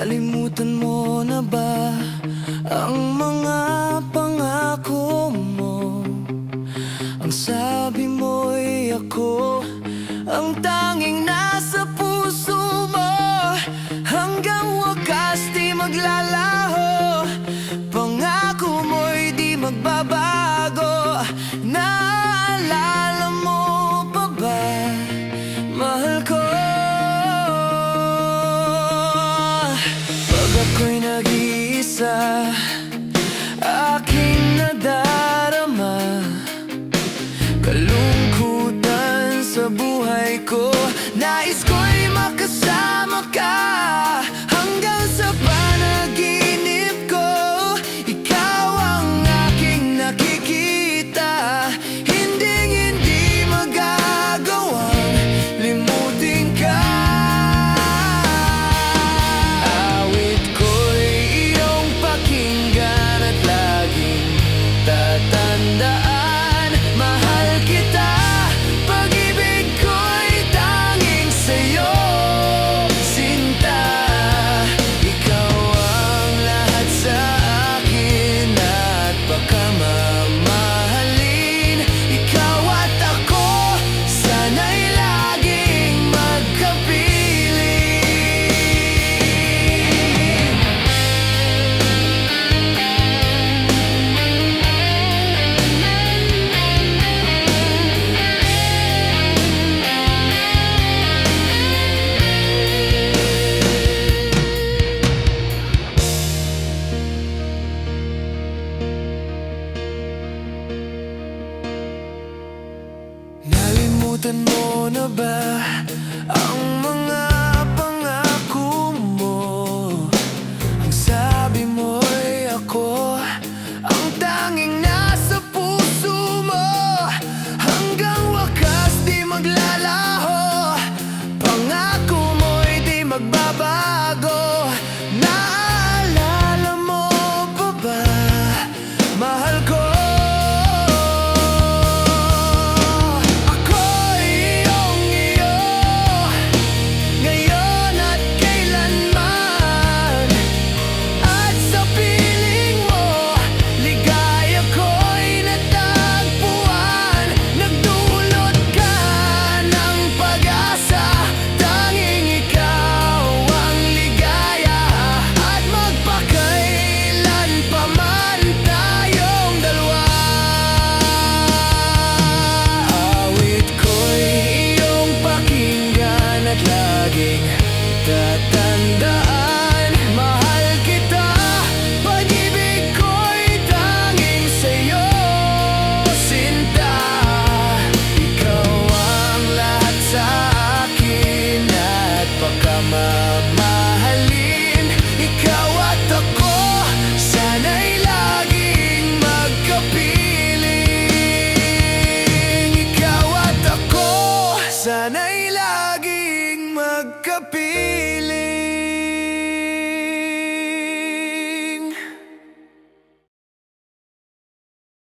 Nalimutan mo na ba ang mga pangako mo? Ang sabi mo'y ako ang tanging nasa puso mo. Hanggang wakas di maglalaho, pangako mo'y di magbabago. Naalala mo pa ba, mahal ko? Pag ako'y nag-iisa, aking nadarama kalungkutan sa buhay ko. Nais ko'y makasama ka hanggang sa panaginip ko. Ikaw ang aking nakikita, hindi magagawang limutin ka. Awit ko'y iyong pakinggan at laging tatandaan. Mahal kita, pag-ibig ko'y tanging sa'yo, sinta. Ikaw ang lahat sa akin at baka mamahalin. Ikaw at ako, sana'y laging magkapiling. Nalimutan mo na ba ang mga pangako mo? Ang sabi mo'y ako ang tanging nasa puso mo. Hanggang wakas di maglalaho, pangako mo'y di magbabago. Naalala mo pa ba, mahal ko? Tatandaan, mahal kita, pag-ibig ko'y tanging sa'yo, sinta. Ikaw ang lahat sa akin at baka mamahalin. Ikaw at ako, sana'y laging magkapiling. Ikaw at ako, sana'y laging magkapiling.